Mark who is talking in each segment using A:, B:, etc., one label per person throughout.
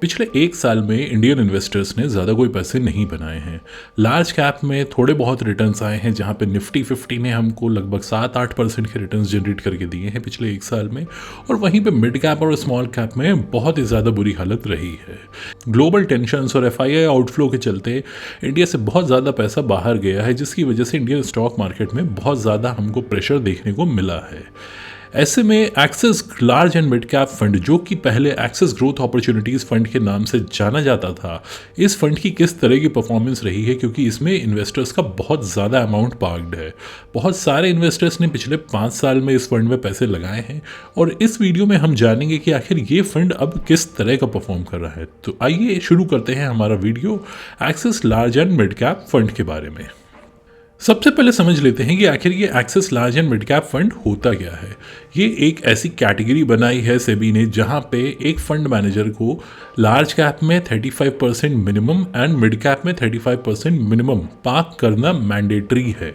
A: पिछले एक साल में इंडियन इन्वेस्टर्स ने ज़्यादा कोई पैसे नहीं बनाए हैं। लार्ज कैप में थोड़े बहुत रिटर्न्स आए हैं, जहां पे निफ्टी 50 ने हमको लगभग 7-8% के रिटर्न्स जनरेट करके दिए हैं पिछले एक साल में, और वहीं पे मिड कैप और स्मॉल कैप में बहुत ही ज़्यादा बुरी हालत रही है। ग्लोबल टेंशन्स और FII आउटफ्लो के चलते इंडिया से बहुत ज़्यादा पैसा बाहर गया है, जिसकी वजह से इंडियन स्टॉक मार्केट में बहुत ज़्यादा हमको प्रेशर देखने को मिला है। ऐसे में axis large and mid cap fund, जो कि पहले एक्सिस ग्रोथ अपॉर्चुनिटीज़ फंड के नाम से जाना जाता था, इस फंड की किस तरह की परफॉर्मेंस रही है, क्योंकि इसमें इन्वेस्टर्स का बहुत ज़्यादा अमाउंट पार्क्ड है। बहुत सारे इन्वेस्टर्स ने पिछले 5 साल में इस फंड में पैसे लगाए हैं, और इस वीडियो में हम जानेंगे कि आखिर ये फंड अब किस तरह का परफॉर्म कर रहा है। तो आइए शुरू करते हैं हमारा video axis large and mid cap fund के बारे में। सबसे पहले समझ लेते हैं कि आखिर ये axis large and mid cap fund होता क्या है। ये एक ऐसी कैटेगरी बनाई है सेबी ने, जहां पे एक फंड मैनेजर को लार्ज कैप में 35% मिनिमम एंड मिड कैप में 35% मिनिमम पार्क करना मैंडेटरी है।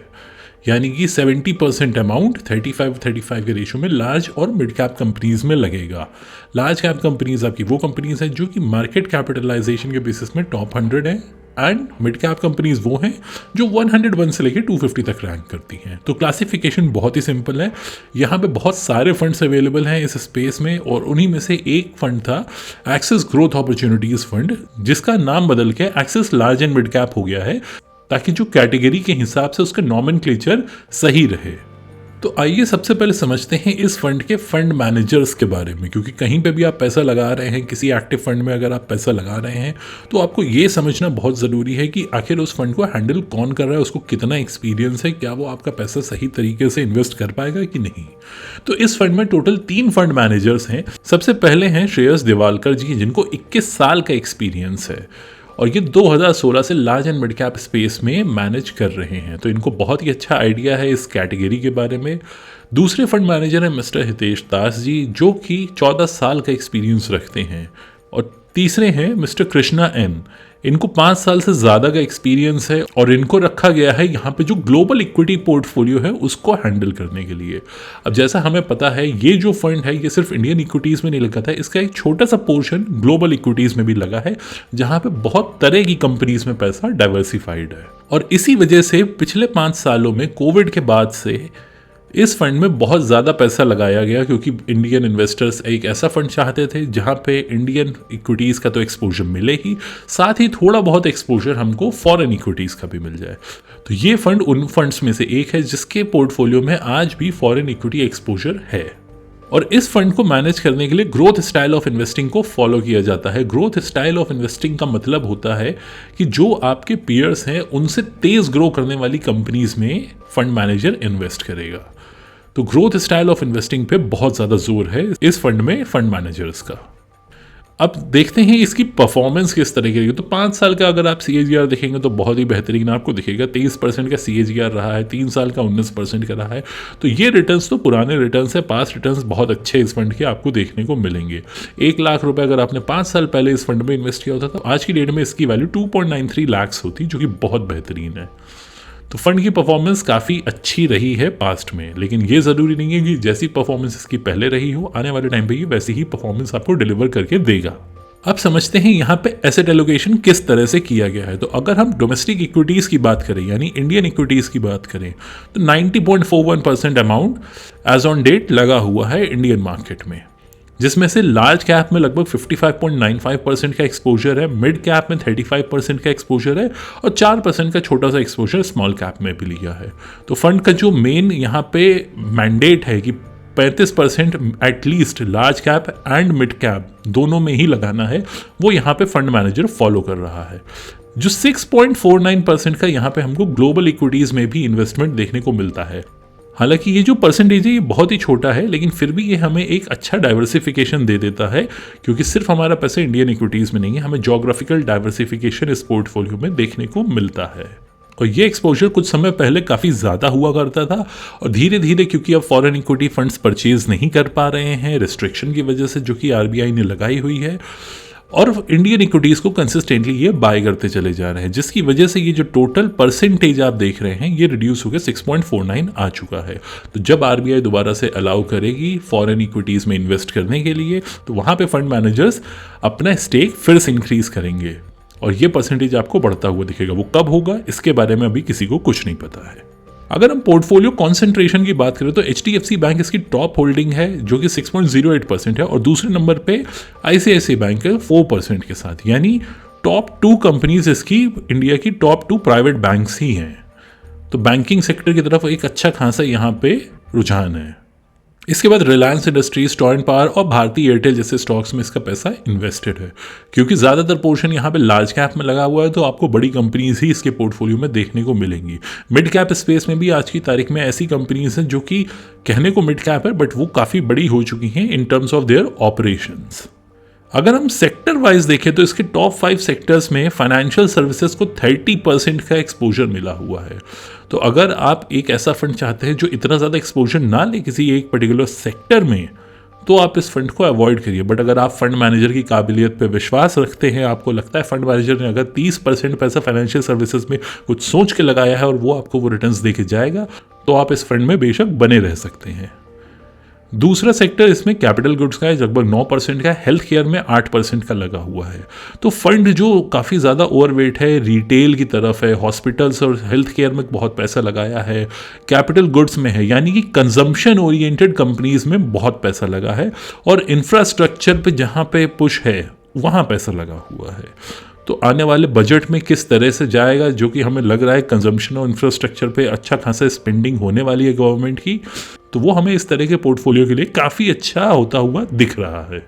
A: यानी कि 70% अमाउंट 35-35 के रेशो में लार्ज और मिड कैप कंपनीज में लगेगा। लार्ज कैप कंपनीज आपकी वो कंपनीज हैं जो कि मार्केट कैपिटलाइजेशन के बेसिस में टॉप 100 हैं, एंड मिड कैप कंपनीज वो हैं जो 101 से लेकर 250 तक रैंक करती हैं। तो क्लासिफिकेशन बहुत ही सिंपल है। यहाँ पे बहुत सारे फंड्स अवेलेबल हैं इस स्पेस में, और उन्हीं में से एक फंड था एक्सिस ग्रोथ अपॉर्चुनिटीज़ फंड, जिसका नाम बदल के axis large and mid cap हो गया है, ताकि जो कैटेगरी के हिसाब से उसका नॉमेनक्लेचर सही रहे। तो आइए सबसे पहले समझते हैं इस फंड के फंड मैनेजर्स के बारे में, क्योंकि कहीं पे भी आप पैसा लगा रहे हैं, किसी एक्टिव फंड में अगर आप पैसा लगा रहे हैं, तो आपको ये समझना बहुत ज़रूरी है कि आखिर उस फंड को हैंडल कौन कर रहा है, उसको कितना एक्सपीरियंस है, क्या वो आपका पैसा सही तरीके से इन्वेस्ट कर पाएगा कि नहीं। तो इस फंड में टोटल 3 फंड मैनेजर्स हैं। सबसे पहले हैं श्रेयस दिवालकर जी, जिनको 21 साल का एक्सपीरियंस है, और ये 2016 से large and mid cap space में मैनेज कर रहे हैं। तो इनको बहुत ही अच्छा आइडिया है इस कैटेगरी के बारे में। दूसरे फंड मैनेजर हैं मिस्टर हितेश दास जी, जो कि 14 साल का एक्सपीरियंस रखते हैं। और तीसरे हैं मिस्टर कृष्णा एन, इनको 5 साल से ज़्यादा का एक्सपीरियंस है, और इनको रखा गया है यहाँ पे जो ग्लोबल इक्विटी पोर्टफोलियो है उसको हैंडल करने के लिए। अब जैसा हमें पता है, ये जो फंड है ये सिर्फ इंडियन इक्विटीज़ में नहीं लगा था, इसका एक छोटा सा पोर्शन ग्लोबल इक्विटीज़ में भी लगा है, जहाँ पे बहुत तरह की कंपनीज में पैसा डाइवर्सिफाइड है। और इसी वजह से पिछले 5 सालों में कोविड के बाद से इस फंड में बहुत ज़्यादा पैसा लगाया गया, क्योंकि इंडियन इन्वेस्टर्स एक ऐसा फंड चाहते थे जहां पे इंडियन इक्विटीज़ का तो एक्सपोजर मिले ही, साथ ही थोड़ा बहुत एक्सपोजर हमको फॉरेन इक्विटीज़ का भी मिल जाए। तो ये फंड उन फंड्स में से एक है जिसके पोर्टफोलियो में आज भी फॉरेन इक्विटी एक्सपोजर है। और इस फंड को मैनेज करने के लिए ग्रोथ स्टाइल ऑफ इन्वेस्टिंग को फॉलो किया जाता है। ग्रोथ स्टाइल ऑफ इन्वेस्टिंग का मतलब होता है कि जो आपके पीयर्स हैं उनसे तेज़ ग्रो करने वाली कंपनीज में फंड मैनेजर इन्वेस्ट करेगा। तो ग्रोथ स्टाइल ऑफ इन्वेस्टिंग पे बहुत ज़्यादा जोर है इस फंड में फंड मैनेजर्स का। अब देखते हैं इसकी परफॉर्मेंस किस तरह की रही। तो 5 साल का अगर आप CAGR देखेंगे तो बहुत ही बेहतरीन आपको दिखेगा। 23% का CAGR रहा है, 3 साल का 19% का रहा है। तो ये रिटर्न्स तो पुराने रिटर्न्स है, पास्ट रिटर्न्स बहुत अच्छे इस फंड के आपको देखने को मिलेंगे। 1 लाख रुपए अगर आपने 5 साल पहले इस फंड में इन्वेस्ट किया होता तो आज की डेट में इसकी वैल्यू 2.93 लाख होती, जो कि बहुत बेहतरीन है। तो फंड की परफॉर्मेंस काफ़ी अच्छी रही है पास्ट में, लेकिन ये ज़रूरी नहीं है कि जैसी परफॉर्मेंस इसकी पहले रही हो, आने वाले टाइम पे ये वैसी ही परफॉर्मेंस आपको डिलीवर करके देगा। अब समझते हैं यहाँ पे एसेट एलोकेशन किस तरह से किया गया है। तो अगर हम डोमेस्टिक इक्विटीज़ की बात करें, यानी इंडियन इक्विटीज़ की बात करें, तो 90.41% अमाउंट एज ऑन डेट लगा हुआ है इंडियन मार्केट में, जिसमें से लार्ज कैप में लगभग 55.95% का एक्सपोजर है, मिड कैप में 35% का एक्सपोजर है, और 4% का छोटा सा एक्सपोजर स्मॉल कैप में भी लिया है। तो फंड का जो मेन यहाँ पे मैंडेट है कि 35% at least large cap and mid cap दोनों में ही लगाना है, वो यहाँ पे फंड मैनेजर फॉलो कर रहा है। जो 6.49% का यहाँ पे हमको ग्लोबल इक्विटीज़ में भी इन्वेस्टमेंट देखने को मिलता है। हालांकि ये जो परसेंटेज है ये बहुत ही छोटा है, लेकिन फिर भी ये हमें एक अच्छा डाइवर्सिफिकेशन दे देता है, क्योंकि सिर्फ हमारा पैसा इंडियन इक्विटीज़ में नहीं है, हमें जोग्राफिकल डाइवर्सिफिकेशन इस पोर्टफोलियो में देखने को मिलता है। और ये एक्सपोजर कुछ समय पहले काफ़ी ज़्यादा हुआ करता था, और धीरे धीरे क्योंकि अब फॉरेन इक्विटी फंड्स परचेज नहीं कर पा रहे हैं रिस्ट्रिक्शन की वजह से, जो कि RBI ने लगाई हुई है, और इंडियन इक्विटीज़ को कंसिस्टेंटली ये बाय करते चले जा रहे हैं, जिसकी वजह से ये जो टोटल परसेंटेज आप देख रहे हैं ये रिड्यूस होकर 6.49 आ चुका है। तो जब आरबीआई दोबारा से अलाउ करेगी फॉरेन इक्विटीज़ में इन्वेस्ट करने के लिए, तो वहाँ पे फंड मैनेजर्स अपना स्टेक फिर से इंक्रीज करेंगे और ये परसेंटेज आपको बढ़ता हुआ दिखेगा। वो कब होगा इसके बारे में अभी किसी को कुछ नहीं पता है। अगर हम पोर्टफोलियो कॉन्सेंट्रेशन की बात करें तो एचडीएफसी बैंक इसकी टॉप होल्डिंग है जो कि 6.08% है, और दूसरे नंबर पे आईसीआईसीआई बैंक है 4% के साथ। यानी टॉप 2 कंपनीज इसकी इंडिया की टॉप 2 प्राइवेट बैंक्स ही हैं। तो बैंकिंग सेक्टर की तरफ एक अच्छा खासा यहाँ पे रुझान है। इसके बाद रिलायंस इंडस्ट्रीज, टोरेंट पावर और भारतीय एयरटेल जैसे स्टॉक्स में इसका पैसा इन्वेस्टेड है। क्योंकि ज़्यादातर पोर्शन यहाँ पे लार्ज कैप में लगा हुआ है, तो आपको बड़ी कंपनीज ही इसके पोर्टफोलियो में देखने को मिलेंगी। मिड कैप स्पेस में भी आज की तारीख में ऐसी कंपनीज हैं जो कि कहने को मिड कैप है, बट वो काफ़ी बड़ी हो चुकी हैं in terms of their operations. अगर हम सेक्टर वाइज देखें तो इसके टॉप 5 सेक्टर्स में फाइनेंशियल सर्विसेज को 30% का एक्सपोजर मिला हुआ है। तो अगर आप एक ऐसा फंड चाहते हैं जो इतना ज़्यादा एक्सपोजर ना ले किसी एक पर्टिकुलर सेक्टर में, तो आप इस फंड को अवॉइड करिए। बट अगर आप फंड मैनेजर की काबिलियत पे विश्वास रखते हैं, आपको लगता है फंड मैनेजर ने अगर 30% पैसा फाइनेंशियल सर्विसेज में कुछ सोच के लगाया है और वो आपको वो रिटर्न्स दे के जाएगा, तो आप इस फंड में बेशक बने रह सकते हैं। दूसरा सेक्टर इसमें कैपिटल गुड्स का है, लगभग 9% का है। हेल्थ केयर में 8% का लगा हुआ है। तो फंड जो काफ़ी ज़्यादा ओवरवेट है रिटेल की तरफ है, हॉस्पिटल्स और हेल्थ केयर में बहुत पैसा लगाया है, कैपिटल गुड्स में है, यानी कि कंजम्पशन ओरिएंटेड कंपनीज में बहुत पैसा लगा है, और इंफ्रास्ट्रक्चर पे जहाँ पे पुश है वहाँ पैसा लगा हुआ है। तो आने वाले बजट में किस तरह से जाएगा, जो कि हमें लग रहा है कंजम्पशन और इंफ्रास्ट्रक्चर पे अच्छा खासा स्पेंडिंग होने वाली है गवर्नमेंट की, तो वो हमें इस तरह के पोर्टफोलियो के लिए काफ़ी अच्छा होता हुआ दिख रहा है।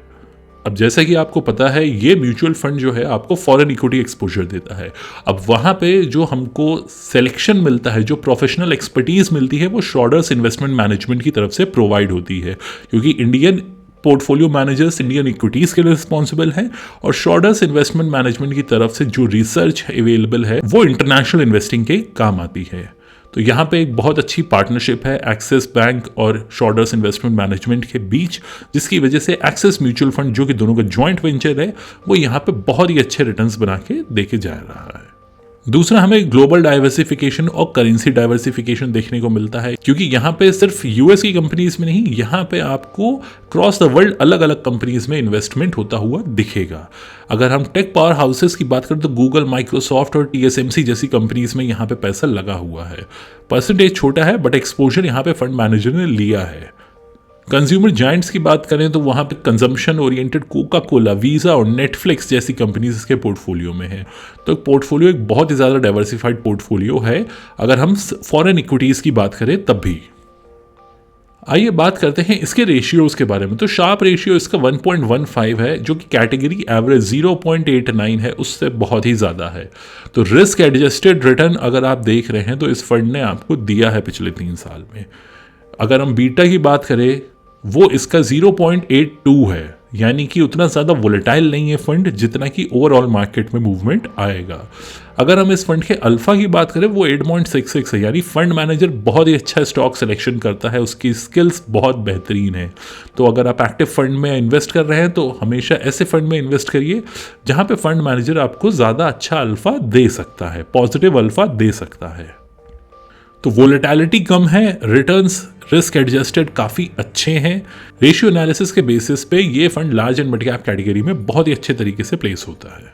A: अब जैसा कि आपको पता है ये म्यूचुअल फंड जो है आपको फॉरेन इक्विटी एक्सपोजर देता है। अब वहाँ पे जो हमको सिलेक्शन मिलता है, जो प्रोफेशनल एक्सपर्टीज़ मिलती है, वो श्रॉडर्स इन्वेस्टमेंट मैनेजमेंट की तरफ से प्रोवाइड होती है, क्योंकि Indian portfolio managers Indian equities के लिए रिस्पॉन्सिबल हैं, और श्रॉडर्स इन्वेस्टमेंट मैनेजमेंट की तरफ से जो रिसर्च अवेलेबल है वो इंटरनेशनल इन्वेस्टिंग के काम आती है। तो यहाँ पे एक बहुत अच्छी पार्टनरशिप है एक्सिस बैंक और श्रॉडर्स इन्वेस्टमेंट मैनेजमेंट के बीच, जिसकी वजह से एक्सिस म्यूचुअल फंड जो कि दोनों का जॉइंट वेंचर है, वो यहाँ पे बहुत ही अच्छे रिटर्न्स बना के देके जा रहा है। दूसरा, हमें ग्लोबल डाइवर्सिफिकेशन और करेंसी डाइवर्सिफिकेशन देखने को मिलता है, क्योंकि यहाँ पे सिर्फ यूएस की कंपनीज में नहीं, यहाँ पे आपको क्रॉस द वर्ल्ड अलग अलग कंपनीज में इन्वेस्टमेंट होता हुआ दिखेगा। अगर हम टेक पावर हाउसेस की बात करें तो गूगल, माइक्रोसॉफ्ट और टीएसएमसी जैसी कंपनीज में यहाँ पे पैसा लगा हुआ है। परसेंटेज छोटा है, बट एक्सपोजर यहाँ पे फंड मैनेजर ने लिया है। कंज्यूमर जायंट्स की बात करें तो वहाँ पे consumption oriented Coca Cola, visa और नेटफ्लिक्स जैसी कंपनीज इसके पोर्टफोलियो में है। तो पोर्टफोलियो एक बहुत ही ज़्यादा डाइवर्सिफाइड पोर्टफोलियो है अगर हम फॉरेन इक्विटीज़ की बात करें तब भी। आइए बात करते हैं इसके रेशियोज़ के बारे में। तो शार्प रेशियो इसका 1.15 है, जो कि कैटेगरी एवरेज 0.89 है, उससे बहुत ही ज़्यादा है। तो रिस्क एडजस्टेड रिटर्न अगर आप देख रहे हैं तो इस फंड ने आपको दिया है पिछले 3 साल में। अगर हम बीटा की बात करें वो इसका 0.82 है, यानी कि उतना ज़्यादा वोलेटाइल नहीं है फंड जितना कि ओवरऑल मार्केट में मूवमेंट आएगा। अगर हम इस फंड के अल्फा की बात करें वो 8.66 है, यानी फंड मैनेजर बहुत ही अच्छा स्टॉक सिलेक्शन करता है, उसकी स्किल्स बहुत बेहतरीन है। तो अगर आप एक्टिव फंड में इन्वेस्ट कर रहे हैं तो हमेशा ऐसे फंड में इन्वेस्ट करिए जहाँ पे फंड मैनेजर आपको ज़्यादा अच्छा अल्फा दे सकता है, पॉजिटिव अल्फा दे सकता है। तो वोलेटिलिटी कम है, रिटर्न्स रिस्क एडजस्टेड काफ़ी अच्छे हैं। रेशियो एनालिसिस के बेसिस पे ये fund large and mid cap category में बहुत ही अच्छे तरीके से प्लेस होता है।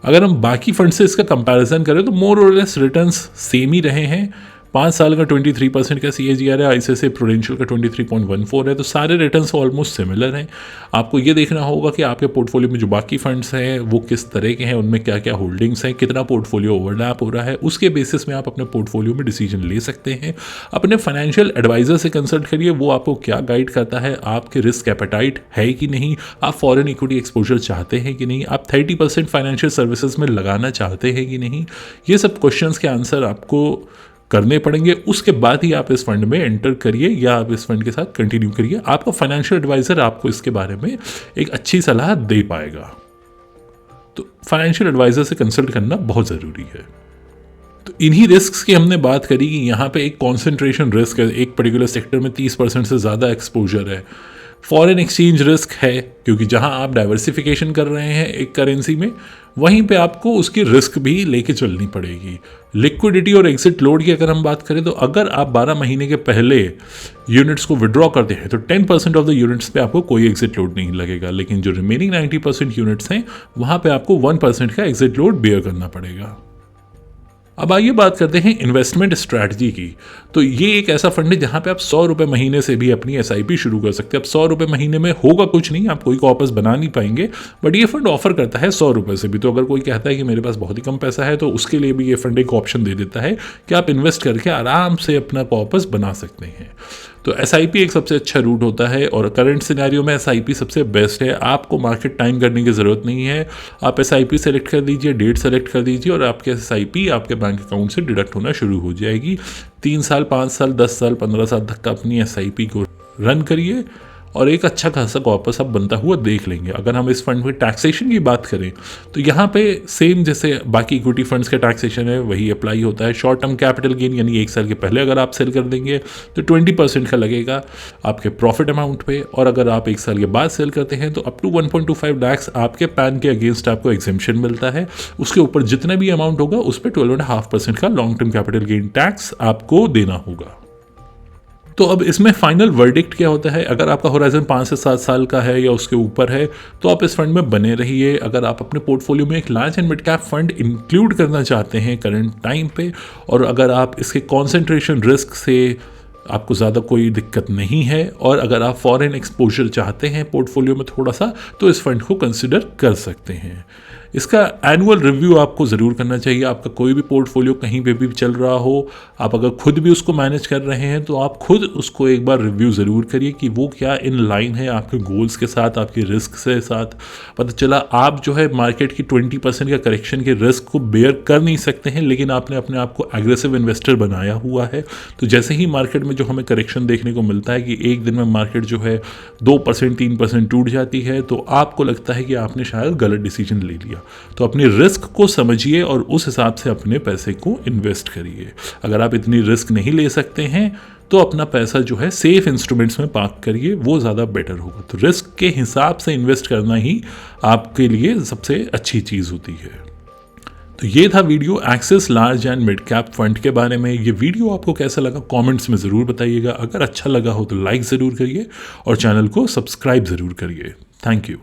A: अगर हम बाकी फंड से इसका कंपैरिजन करें तो मोर और लेस रिटर्न्स सेम ही रहे हैं। 5 साल का 23% का CAGR है, आईसीआईसीआई प्रूडेंशियल का 23.14 है, तो सारे रिटर्न्स ऑलमोस्ट सिमिलर हैं। आपको ये देखना होगा कि आपके पोर्टफोलियो में जो बाकी फंड्स हैं वो किस तरह के हैं, उनमें क्या क्या होल्डिंग्स हैं, कितना पोर्टफोलियो ओवरलैप हो रहा है, उसके बेसिस में आप अपने पोर्टफोलियो में डिसीजन ले सकते हैं। अपने फाइनेंशियल एडवाइजर से कंसल्ट करिए, वो आपको क्या गाइड करता है, आपके रिस्क एपेटाइट है कि नहीं, आप फॉरेन इक्विटी एक्सपोजर चाहते हैं कि नहीं, आप 30% फाइनेंशियल सर्विसेज में लगाना चाहते हैं कि नहीं, ये सब क्वेश्चंस के आंसर आपको करने पड़ेंगे। उसके बाद ही आप इस फंड में एंटर करिए या आप इस फंड के साथ कंटिन्यू करिए। आपका फाइनेंशियल एडवाइजर आपको इसके बारे में एक अच्छी सलाह दे पाएगा। तो फाइनेंशियल एडवाइजर से कंसल्ट करना बहुत ज़रूरी है। तो इन्हीं रिस्क की हमने बात करी कि यहाँ पे एक कॉन्सेंट्रेशन रिस्क है, एक पर्टिकुलर सेक्टर में 30% से ज़्यादा एक्सपोजर है। फॉरेन एक्सचेंज रिस्क है, क्योंकि जहां आप डाइवर्सिफिकेशन कर रहे हैं एक करेंसी में, वहीं पे आपको उसकी रिस्क भी लेके चलनी पड़ेगी। लिक्विडिटी और एग्जिट लोड की अगर हम बात करें तो अगर आप 12 महीने के पहले यूनिट्स को विड्रॉ करते हैं तो 10% ऑफ द यूनिट्स पे आपको कोई एग्जिट लोड नहीं लगेगा, लेकिन जो रिमेनिंग 90% यूनिट्स हैं वहाँ पे आपको 1% का एग्जिट लोड बेयर करना पड़ेगा। अब आइए बात करते हैं इन्वेस्टमेंट स्ट्रैटेजी की। तो ये एक ऐसा फंड है जहाँ पे आप 100 रुपये महीने से भी अपनी SIP शुरू कर सकते हैं। अब 100 रुपये महीने में होगा कुछ नहीं, आप कोई कॉपस बना नहीं पाएंगे, बट ये फंड ऑफर करता है 100 रुपये से भी। तो अगर कोई कहता है कि मेरे पास बहुत ही कम पैसा है तो उसके लिए भी ये फंड एक ऑप्शन दे देता है कि आप इन्वेस्ट करके आराम से अपना कॉपस बना सकते हैं। तो SIP एक सबसे अच्छा रूट होता है और करंट सिनेरियो में SIP सबसे बेस्ट है। आपको मार्केट टाइम करने की ज़रूरत नहीं है। आप SIP सेलेक्ट कर दीजिए, डेट सेलेक्ट कर दीजिए और आपके SIP आपके बैंक अकाउंट से डिडक्ट होना शुरू हो जाएगी। 3 साल, 5 साल, 10 साल, 15 साल तक का अपनी SIP को रन करिए और एक अच्छा खासा कॉपस आप बनता हुआ देख लेंगे। अगर हम इस फंड में टैक्सेशन की बात करें तो यहाँ पे सेम जैसे बाकी इक्विटी फंड्स का टैक्सेशन है वही अप्लाई होता है। शॉर्ट टर्म कैपिटल गेन यानी 1 साल के पहले अगर आप सेल कर देंगे तो 20% का लगेगा आपके प्रॉफिट अमाउंट पे, और अगर आप 1 साल के बाद सेल करते हैं तो अप टू 1.25 लाख आपके पैन के अगेंस्ट आपको एग्जेम्पशन मिलता है। उसके ऊपर जितना भी अमाउंट होगा उस पर 12.5% का long term capital gain tax आपको देना होगा। तो अब इसमें फाइनल वर्डिक्ट क्या होता है? अगर आपका होराइजन 5 से 7 साल का है या उसके ऊपर है तो आप इस फंड में बने रहिए। अगर आप अपने पोर्टफोलियो में एक large and mid cap fund include करना चाहते हैं करंट टाइम पे, और अगर आप इसके कॉन्सेंट्रेशन रिस्क से आपको ज़्यादा कोई दिक्कत नहीं है, और अगर आप फॉरेन एक्सपोजर चाहते हैं पोर्टफोलियो में थोड़ा सा, तो इस फंड को कंसिडर कर सकते हैं। इसका एनुअल रिव्यू आपको ज़रूर करना चाहिए। आपका कोई भी पोर्टफोलियो कहीं पे भी चल रहा हो, आप अगर खुद भी उसको मैनेज कर रहे हैं तो आप खुद उसको एक बार रिव्यू ज़रूर करिए कि वो क्या इन लाइन है आपके गोल्स के साथ, आपके रिस्क से साथ। पता चला आप जो है मार्केट की 20% का करेक्शन के रिस्क को बेयर कर नहीं सकते हैं, लेकिन आपने अपने आप को एग्रेसिव इन्वेस्टर बनाया हुआ है। तो जैसे ही मार्केट में जो हमें करेक्शन देखने को मिलता है कि एक दिन में मार्केट जो है 2%, 3% टूट जाती है, तो आपको लगता है कि आपने शायद गलत डिसीजन ले लिया। तो अपनी रिस्क को समझिए और उस हिसाब से अपने पैसे को इन्वेस्ट करिए। अगर आप इतनी रिस्क नहीं ले सकते हैं तो अपना पैसा जो है सेफ इंस्ट्रूमेंट्स में पार्क करिए, वो ज़्यादा बेटर होगा। तो रिस्क के हिसाब से इन्वेस्ट करना ही आपके लिए सबसे अच्छी चीज़ होती है। तो ये था video axis large and mid cap fund के बारे में। ये वीडियो आपको कैसा लगा कमेंट्स में ज़रूर बताइएगा। अगर अच्छा लगा हो तो लाइक ज़रूर करिए और चैनल को सब्सक्राइब ज़रूर करिए। Thank you.